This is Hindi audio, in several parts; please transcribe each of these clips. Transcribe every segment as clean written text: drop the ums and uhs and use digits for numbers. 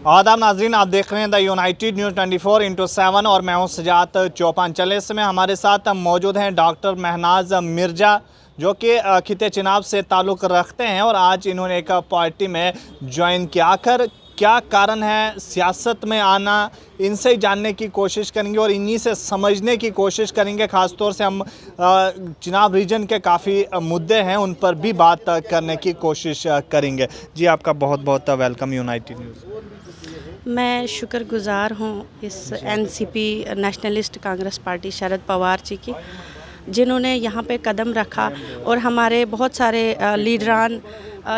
आदाब नाजरीन, आप देख रहे हैं द यूनाइटेड न्यूज़ 24/7 और मैं हूं सजात चौपान। चले इसमें हमारे साथ मौजूद हैं डॉक्टर महनाज मिर्ज़ा, जो कि खिते चिनाब से ताल्लुक़ रखते हैं और आज इन्होंने एक पार्टी में ज्वाइन किया। आखिर क्या कारण है सियासत में आना, इनसे ही जानने की कोशिश करेंगे और इन्हीं से समझने की कोशिश करेंगे। ख़ास तौर से हम चिनाब रीजन के काफ़ी मुद्दे हैं, उन पर भी बात करने की कोशिश करेंगे। जी, आपका बहुत बहुत वेलकम यूनाइटेड न्यूज़। मैं शुक्रगुज़ार हूँ इस NCP nationalist Congress party Sharad Pawar ji की, जिन्होंने यहाँ पे कदम रखा और हमारे बहुत सारे लीडरान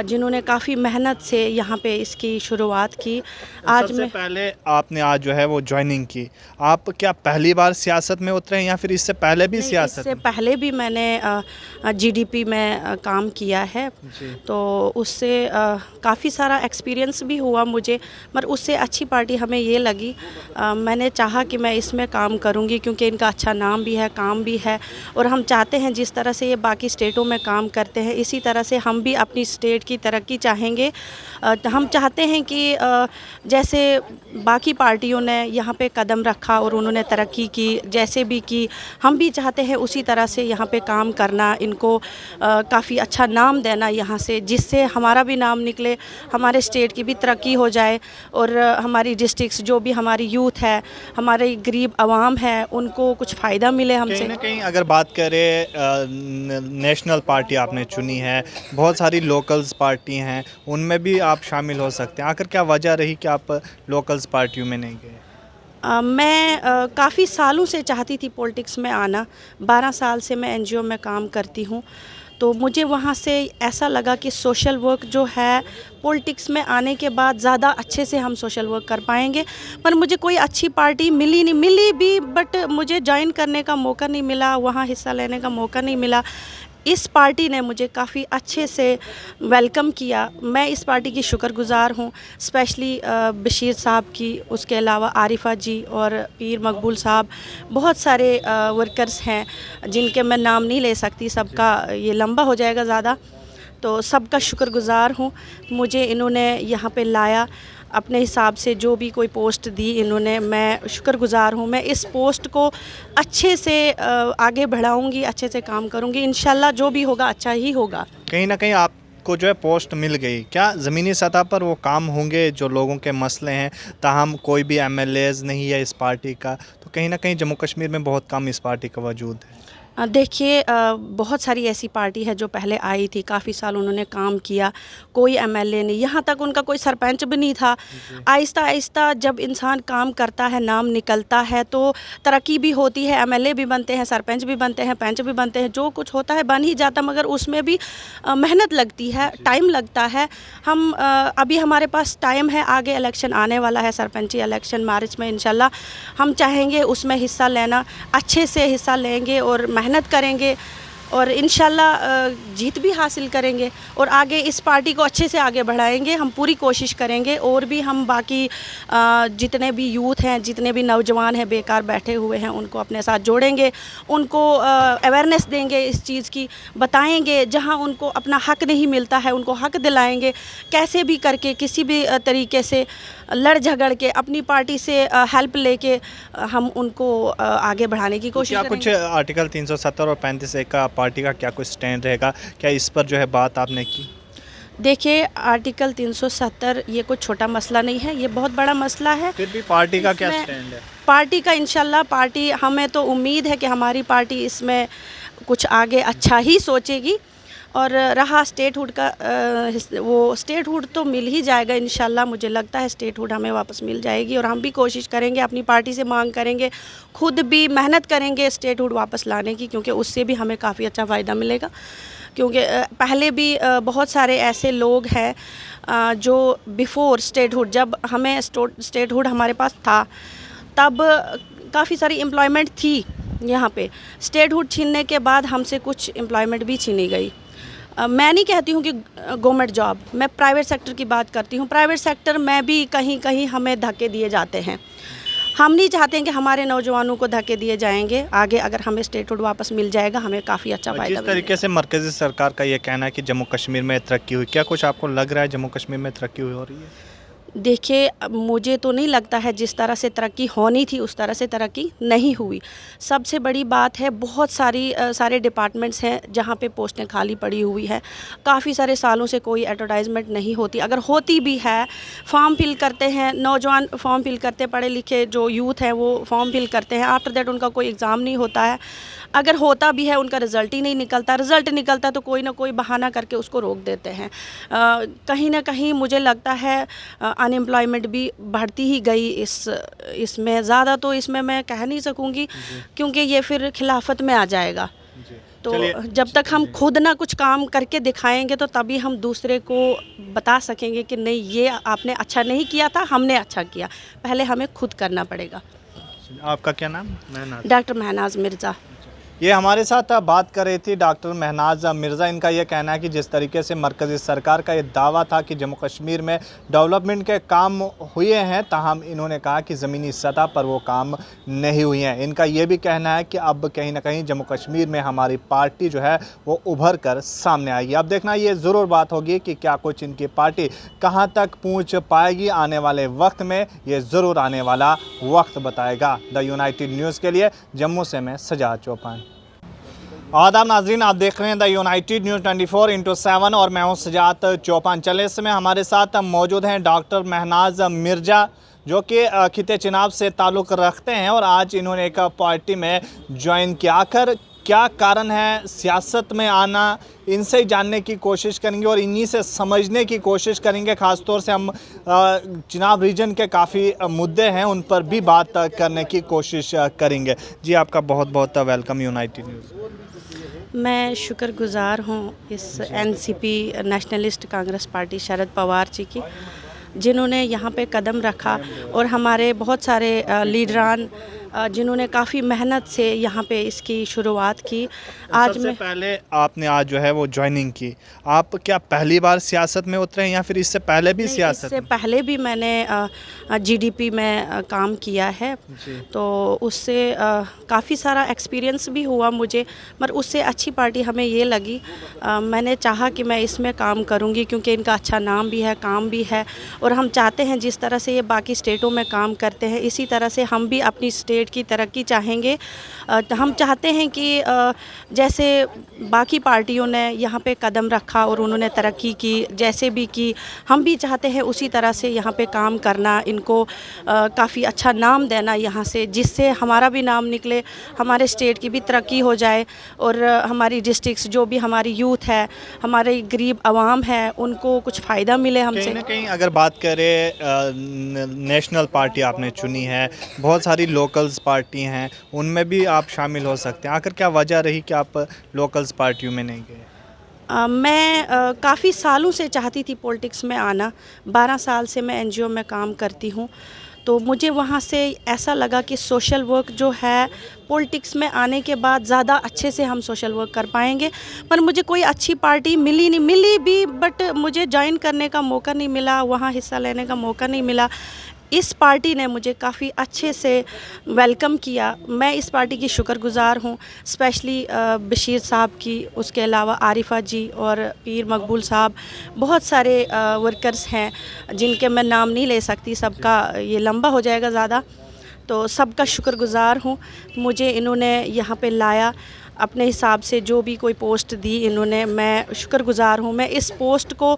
जिन्होंने काफ़ी मेहनत से यहाँ पे इसकी शुरुआत की। आज सबसे पहले आपने आज जो है वो ज्वाइनिंग की, आप क्या पहली बार सियासत में उतरे हैं या फिर इससे पहले भी सियासत इससे में? पहले भी मैंने जीडीपी में काम किया है, तो उससे काफ़ी सारा एक्सपीरियंस भी हुआ मुझे, पर उससे अच्छी पार्टी हमें ये लगी। मैंने चाहा कि मैं इसमें काम करूँगी क्योंकि इनका अच्छा नाम भी है, काम भी है, और हम चाहते हैं जिस तरह से ये बाकी स्टेटों में काम करते हैं इसी तरह से हम भी अपनी स्टेट की तरक्की चाहेंगे। हम चाहते हैं कि जैसे बाकी पार्टियों ने यहाँ पे कदम रखा और उन्होंने तरक्की की, जैसे भी की, हम भी चाहते हैं उसी तरह से यहाँ पे काम करना, इनको काफ़ी अच्छा नाम देना यहाँ से, जिससे हमारा भी नाम निकले, हमारे स्टेट की भी तरक्की हो जाए और हमारी डिस्ट्रिक्ट्स जो भी हमारी यूथ है, हमारे गरीब आवाम है, उनको कुछ फ़ायदा मिले हमसे। कहीं ना कहीं अगर बात करें, नेशनल पार्टी आपने चुनी है, बहुत सारी लोकल्स पार्टी हैं, उनमें भी आप शामिल हो सकते हैं। आखिर क्या वजह रही कि आप लोकल्स पार्टियों में नहीं गए? मैं काफ़ी सालों से चाहती थी पॉलिटिक्स में आना। 12 साल से मैं एनजीओ में काम करती हूँ, तो मुझे वहाँ से ऐसा लगा कि सोशल वर्क जो है पॉलिटिक्स में आने के बाद ज़्यादा अच्छे से हम सोशल वर्क कर पाएंगे। पर मुझे कोई अच्छी पार्टी मिली भी, बट मुझे ज्वाइन करने का मौका नहीं मिला, वहाँ हिस्सा लेने का मौका नहीं मिला। इस पार्टी ने मुझे काफ़ी अच्छे से वेलकम किया। मैं इस पार्टी की शुक्रगुज़ार हूँ, स्पेशली बशीर साहब की, उसके अलावा आरिफा जी और पीर मकबूल साहब, बहुत सारे वर्कर्स हैं जिनके मैं नाम नहीं ले सकती, सबका ये लंबा हो जाएगा ज़्यादा, तो सबका शुक्रगुज़ार हूँ। मुझे इन्होंने यहाँ पे लाया, अपने हिसाब से जो भी कोई पोस्ट दी इन्होंने, मैं शुक्रगुज़ार हूँ। मैं इस पोस्ट को अच्छे से आगे बढ़ाऊँगी, अच्छे से काम करूँगी, इंशाल्लाह जो भी होगा अच्छा ही होगा। कहीं ना कहीं आपको जो है पोस्ट मिल गई, क्या ज़मीनी सतह पर वो काम होंगे जो लोगों के मसले हैं? ताहम कोई भी एमएलएज नहीं है इस पार्टी का, तो कहीं ना कहीं जम्मू कश्मीर में बहुत कम इस पार्टी का वजूद है। देखिए, बहुत सारी ऐसी पार्टी है जो पहले आई थी, काफ़ी साल उन्होंने काम किया, कोई एमएलए नहीं, यहाँ तक उनका कोई सरपंच भी नहीं था। आहिस्ता आहिस्ता जब इंसान काम करता है, नाम निकलता है, तो तरक्की भी होती है, एमएलए भी बनते हैं, सरपंच भी बनते हैं, पंच भी बनते हैं, जो कुछ होता है बन ही जाता, मगर उसमें भी मेहनत लगती है, टाइम लगता है। हम अभी हमारे पास टाइम है, आगे इलेक्शन आने वाला है, सरपंची इलेक्शन मार्च में इंशाल्लाह, हम चाहेंगे उसमें हिस्सा लेना, अच्छे से हिस्सा लेंगे और मेहनत करेंगे और इंशाल्लाह जीत भी हासिल करेंगे और आगे इस पार्टी को अच्छे से आगे बढ़ाएंगे। हम पूरी कोशिश करेंगे और भी हम बाकी जितने भी यूथ हैं, जितने भी नौजवान हैं बेकार बैठे हुए हैं, उनको अपने साथ जोड़ेंगे, उनको अवेयरनेस देंगे, इस चीज़ की बताएंगे, जहां उनको अपना हक नहीं मिलता है उनको हक दिलाएंगे, कैसे भी करके किसी भी तरीके से लड़ झगड़ के अपनी पार्टी से हेल्प लेके हम उनको आगे बढ़ाने की कोशिश क्या कुछ करेंगे। आर्टिकल 370 और 35A का पार्टी का क्या कुछ स्टैंड रहेगा, क्या इस पर जो है बात आपने की? देखिए, आर्टिकल 370 ये कोई छोटा मसला नहीं है, ये बहुत बड़ा मसला है। फिर भी पार्टी का क्या इसमें स्टैंड है? पार्टी का इंशाल्लाह, पार्टी, हमें तो उम्मीद है कि हमारी पार्टी इसमें कुछ आगे अच्छा ही सोचेगी। और रहा स्टेटहुड का, वो स्टेटहुड तो मिल ही जाएगा इंशाल्लाह, मुझे लगता है स्टेटहुड हमें वापस मिल जाएगी और हम भी कोशिश करेंगे, अपनी पार्टी से मांग करेंगे, खुद भी मेहनत करेंगे स्टेटहुड वापस लाने की, क्योंकि उससे भी हमें काफ़ी अच्छा फ़ायदा मिलेगा। क्योंकि पहले भी बहुत सारे ऐसे लोग हैं जो बिफ़ोर स्टेटहुड, जब हमें स्टेटहुड हमारे पास था, तब काफ़ी सारी एम्प्लॉयमेंट थी यहाँ पे। स्टेटहुड छीनने के बाद हमसे कुछ एम्प्लॉयमेंट भी छीनी गई। मैं नहीं कहती हूँ कि गवर्नमेंट जॉब, मैं प्राइवेट सेक्टर की बात करती हूँ। प्राइवेट सेक्टर में भी कहीं कहीं हमें धक्के दिए जाते हैं। हम नहीं चाहते हैं कि हमारे नौजवानों को धक्के दिए जाएंगे। आगे अगर हमें स्टेटहुड वापस मिल जाएगा, हमें काफ़ी अच्छा फ़ायदा जिस तरीके से मरकज़ी सरकार का ये कहना है कि जम्मू कश्मीर में तरक्की हुई, क्या कुछ आपको लग रहा है जम्मू कश्मीर में तरक्की हुई हो रही है? देखिए, मुझे तो नहीं लगता है जिस तरह से तरक्की होनी थी उस तरह से तरक्की नहीं हुई। सबसे बड़ी बात है, बहुत सारे डिपार्टमेंट्स हैं जहाँ पे पोस्टें खाली पड़ी हुई हैं। काफ़ी सारे सालों से कोई एडवर्टाइजमेंट नहीं होती, अगर होती भी है फॉर्म फिल करते हैं, नौजवान फॉर्म फिल करते हैं, पढ़े लिखे जो यूथ हैं वो फॉर्म फिल करते हैं, आफ्टर दैट उनका कोई एग्ज़ाम नहीं होता है। अगर होता भी है उनका रिज़ल्ट ही नहीं निकलता, रिज़ल्ट निकलता तो कोई ना कोई बहाना करके उसको रोक देते हैं। कहीं ना कहीं मुझे लगता है अनएम्प्लॉयमेंट भी बढ़ती ही गई इसमें ज़्यादा, तो इसमें मैं कह नहीं सकूँगी क्योंकि ये फिर खिलाफत में आ जाएगा। तो जब तक हम खुद ना कुछ काम करके दिखाएंगे तो तभी हम दूसरे को बता सकेंगे कि नहीं, ये आपने अच्छा नहीं किया था, हमने अच्छा किया। पहले हमें खुद करना पड़ेगा। आपका क्या नाम? महनाज। डॉक्टर महनाज मिर्ज़ा। ये हमारे साथ बात कर रही थी डॉक्टर महनाज मिर्ज़ा। इनका ये कहना है कि जिस तरीके से मरकज़ी सरकार का ये दावा था कि जम्मू कश्मीर में डेवलपमेंट के काम हुए हैं, ताहम इन्होंने कहा कि ज़मीनी सतह पर वो काम नहीं हुए हैं। इनका ये भी कहना है कि अब कहीं ना कहीं जम्मू कश्मीर में हमारी पार्टी जो है वो उभर कर सामने आएगी। अब देखना ये ज़रूर बात होगी कि क्या कुछ इनकी पार्टी कहाँ तक पहुँच पाएगी आने वाले वक्त में, ये ज़रूर आने वाला वक्त बताएगा। द यूनाइटेड न्यूज़ के लिए जम्मू से मैं सजाद चौपान। आदाब नाजरीन, आप देख रहे हैं द यूनाइटेड न्यूज़ 24/7 और मैं हूं सजात चौपान। चले इस समय हमारे साथ मौजूद हैं डॉक्टर महनाज मिर्ज़ा, जो कि खिते चिनाब से ताल्लुक़ रखते हैं और आज इन्होंने एक पार्टी में ज्वाइन किया। आखिर क्या कारण है सियासत में आना, इनसे जानने की कोशिश करेंगे और इन्हीं से समझने की कोशिश करेंगे। ख़ास तौर से हम चिनाब रीजन के काफ़ी मुद्दे हैं उन पर भी बात करने की कोशिश करेंगे। जी, आपका बहुत बहुत वेलकम यूनाइटेड न्यूज़। मैं शुक्रगुज़ार हूँ इस NCP nationalist Congress party Sharad Pawar ji की, जिन्होंने यहाँ पे कदम रखा, और हमारे बहुत सारे लीडरान जिन्होंने काफ़ी मेहनत से यहाँ पे इसकी शुरुआत की। आज सबसे पहले आपने आज जो है वो ज्वाइनिंग की, आप क्या पहली बार सियासत में उतरे हैं या फिर इससे पहले भी सियासत? इससे पहले भी मैंने जीडीपी में काम किया है, तो उससे काफ़ी सारा एक्सपीरियंस भी हुआ मुझे, पर उससे अच्छी पार्टी हमें ये लगी। मैंने चाहा कि मैं इसमें काम करूँगी क्योंकि इनका अच्छा नाम भी है, काम भी है, और हम चाहते हैं जिस तरह से ये बाकी स्टेटों में काम करते हैं इसी तरह से हम भी अपनी स्टेट की तरक्की चाहेंगे। हम चाहते हैं कि जैसे बाकी पार्टियों ने यहाँ पे कदम रखा और उन्होंने तरक्की की, जैसे भी की, हम भी चाहते हैं उसी तरह से यहाँ पे काम करना, इनको काफ़ी अच्छा नाम देना यहाँ से, जिससे हमारा भी नाम निकले, हमारे स्टेट की भी तरक्की हो जाए, और हमारी डिस्ट्रिक्स जो भी हमारी यूथ है, हमारे गरीब आवाम है, उनको कुछ फ़ायदा मिले हमसे। कहीं ना कहीं अगर बात करें नेशनल पार्टी आपने चुनी है, बहुत सारी लोकल्स पार्टी हैं, उनमें भी आप शामिल हो सकते हैं। आखिर क्या वजह रही कि आप लोकल्स पार्टियों में नहीं गए? मैं काफ़ी सालों से चाहती थी पॉलिटिक्स में आना। 12 साल से मैं एनजीओ में काम करती हूँ, तो मुझे वहाँ से ऐसा लगा कि सोशल वर्क जो है पॉलिटिक्स में आने के बाद ज़्यादा अच्छे से हम सोशल वर्क कर पाएंगे। पर मुझे कोई अच्छी पार्टी मिली भी, बट मुझे ज्वाइन करने का मौका नहीं मिला, वहाँ हिस्सा लेने का मौका नहीं मिला। इस पार्टी ने मुझे काफ़ी अच्छे से वेलकम किया। मैं इस पार्टी की शुक्रगुज़ार हूँ, स्पेशली बशीर साहब की, उसके अलावा आरिफा जी और पीर मकबूल साहब, बहुत सारे वर्कर्स हैं जिनके मैं नाम नहीं ले सकती, सबका ये लंबा हो जाएगा ज़्यादा, तो सबका शुक्रगुज़ार हूँ। मुझे इन्होंने यहाँ पे लाया, अपने हिसाब से जो भी कोई पोस्ट दी इन्होंने, मैं शुक्रगुज़ार हूँ। मैं इस पोस्ट को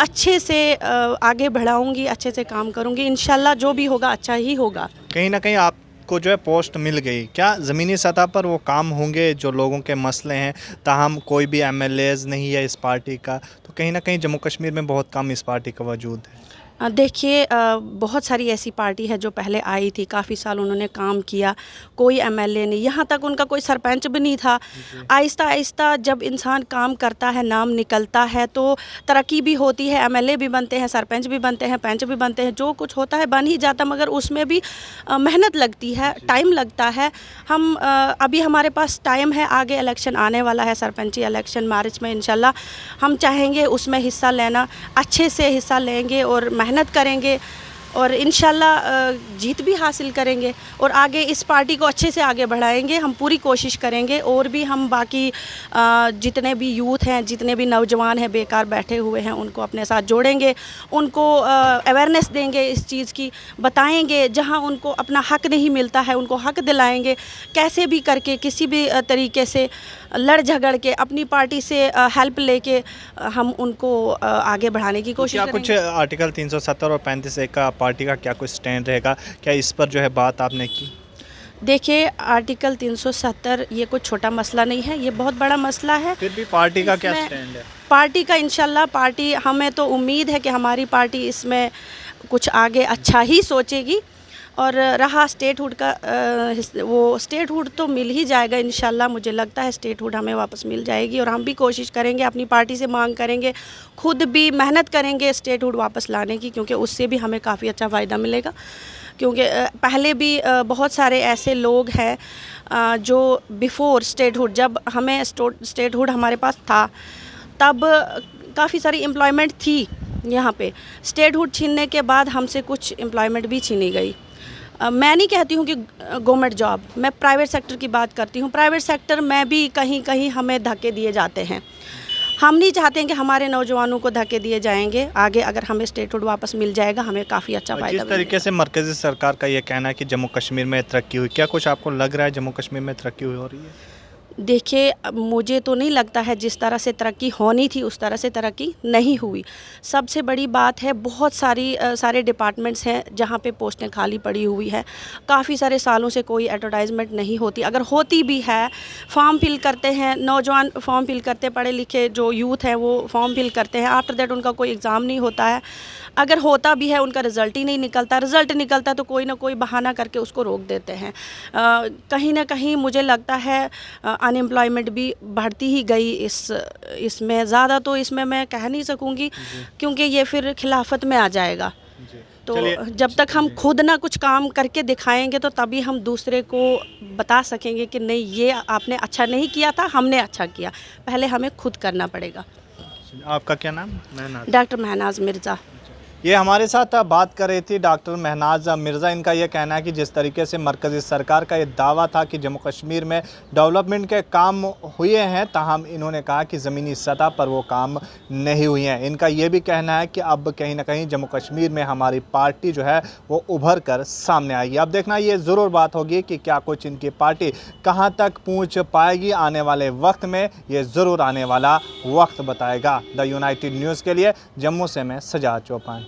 अच्छे से आगे बढ़ाऊँगी, अच्छे से काम करूँगी, इंशाल्लाह जो भी होगा अच्छा ही होगा। कहीं ना कहीं आपको जो है पोस्ट मिल गई, क्या ज़मीनी सतह पर वो काम होंगे जो लोगों के मसले हैं? ताहम कोई भी एमएलएज़ नहीं है इस पार्टी का, तो कहीं ना कहीं जम्मू कश्मीर में बहुत कम इस पार्टी का वजूद है। देखिए, बहुत सारी ऐसी पार्टी है जो पहले आई थी, काफ़ी साल उन्होंने काम किया, कोई एमएलए नहीं, यहाँ तक उनका कोई सरपंच भी नहीं था। आहिस्ता आहिस्ता जब इंसान काम करता है, नाम निकलता है, तो तरक्की भी होती है, एमएलए भी बनते हैं, सरपंच भी बनते हैं, पंच भी बनते हैं, जो कुछ होता है बन ही जाता, मगर उसमें भी मेहनत लगती है, टाइम लगता है। हम अभी हमारे पास टाइम है, आगे इलेक्शन आने वाला है, सरपंची इलेक्शन मार्च में इंशाल्लाह, हम चाहेंगे उसमें हिस्सा लेना, अच्छे से हिस्सा लेंगे और मेहनत करेंगे। और इंशाल्लाह जीत भी हासिल करेंगे और आगे इस पार्टी को अच्छे से आगे बढ़ाएंगे। हम पूरी कोशिश करेंगे और भी हम बाकी जितने भी यूथ हैं, जितने भी नौजवान हैं बेकार बैठे हुए हैं, उनको अपने साथ जोड़ेंगे, उनको अवेयरनेस देंगे इस चीज़ की, बताएंगे जहां उनको अपना हक नहीं मिलता है उनको हक दिलाएंगे। कैसे भी करके किसी भी तरीके से लड़ झगड़ के अपनी पार्टी से हेल्प लेके हम उनको आगे बढ़ाने की कोशिश क्या करेंगे। कुछ आर्टिकल 370 और 35A का पार्टी का क्या कुछ स्टैंड रहेगा, क्या इस पर जो है बात आपने की? देखिए, आर्टिकल 370 ये कोई छोटा मसला नहीं है, ये बहुत बड़ा मसला है। फिर भी पार्टी का क्या इसमें स्टैंड है? पार्टी का इंशाल्लाह पार्टी, हमें तो उम्मीद है कि हमारी पार्टी इसमें कुछ आगे अच्छा ही सोचेगी। और रहा स्टेटहुड का वो स्टेटहुड तो मिल ही जाएगा इंशाल्लाह, मुझे लगता है स्टेटहुड हमें वापस मिल जाएगी और हम भी कोशिश करेंगे, अपनी पार्टी से मांग करेंगे, खुद भी मेहनत करेंगे स्टेटहुड वापस लाने की, क्योंकि उससे भी हमें काफ़ी अच्छा फ़ायदा मिलेगा। क्योंकि पहले भी बहुत सारे ऐसे लोग हैं जो बिफ़ोर स्टेटहुड, जब हमें स्टेटहुड हमारे पास था तब काफ़ी सारी एम्प्लॉयमेंट थी यहाँ पे। स्टेटहुड छीनने के बाद हमसे कुछ एम्प्लॉयमेंट भी छीनी गई। मैं नहीं कहती हूँ कि गवर्नमेंट जॉब, मैं प्राइवेट सेक्टर की बात करती हूँ। प्राइवेट सेक्टर में भी कहीं कहीं हमें धक्के दिए जाते हैं। हम नहीं चाहते हैं कि हमारे नौजवानों को धक्के दिए जाएंगे। आगे अगर हमें स्टेटहुड वापस मिल जाएगा, हमें काफ़ी अच्छा फ़ायदा जिस तरीके से मरकज़ी सरकार का ये कहना है कि जम्मू कश्मीर में तरक्की हुई, क्या कुछ आपको लग रहा है जम्मू कश्मीर में तरक्की हुई हो रही है? देखिए, मुझे तो नहीं लगता है जिस तरह से तरक्की होनी थी उस तरह से तरक्की नहीं हुई। सबसे बड़ी बात है, बहुत सारे डिपार्टमेंट्स हैं जहाँ पे पोस्टें खाली पड़ी हुई है। काफ़ी सारे सालों से कोई एडवर्टाइजमेंट नहीं होती, अगर होती भी है फॉर्म फिल करते हैं, नौजवान फॉर्म फिल करते, पढ़े लिखे जो यूथ हैं वो फॉर्म फिल करते हैं, आफ्टर दैट उनका कोई एग्ज़ाम नहीं होता है। अगर होता भी है उनका रिज़ल्ट ही नहीं निकलता, रिज़ल्ट निकलता तो कोई ना कोई बहाना करके उसको रोक देते हैं। कहीं ना कहीं मुझे लगता है अनएम्प्लॉयमेंट भी बढ़ती ही गई इसमें ज़्यादा, तो इसमें मैं कह नहीं सकूँगी क्योंकि ये फिर खिलाफत में आ जाएगा। तो जब तक हम खुद ना कुछ काम करके दिखाएंगे तो तभी हम दूसरे को बता सकेंगे कि नहीं, ये आपने अच्छा नहीं किया था, हमने अच्छा किया। पहले हमें खुद करना पड़ेगा। आपका क्या नाम? डॉक्टर महनाज मिर्ज़ा। ये हमारे साथ बात कर रही थी डॉक्टर महनाज मिर्ज़ा। इनका ये कहना है कि जिस तरीके से मरकज़ी सरकार का ये दावा था कि जम्मू कश्मीर में डेवलपमेंट के काम हुए हैं, ताहम इन्होंने कहा कि ज़मीनी सतह पर वो काम नहीं हुए हैं। इनका ये भी कहना है कि अब कहीं ना कहीं जम्मू कश्मीर में हमारी पार्टी जो है वो उभर कर सामने आएगी। अब देखना ये ज़रूर बात होगी कि क्या कुछ इनकी पार्टी कहाँ तक पहुँच पाएगी आने वाले वक्त में, ये ज़रूर आने वाला वक्त बताएगा। द यूनाइटेड न्यूज़ के लिए जम्मू से मैं सजाद चौपान।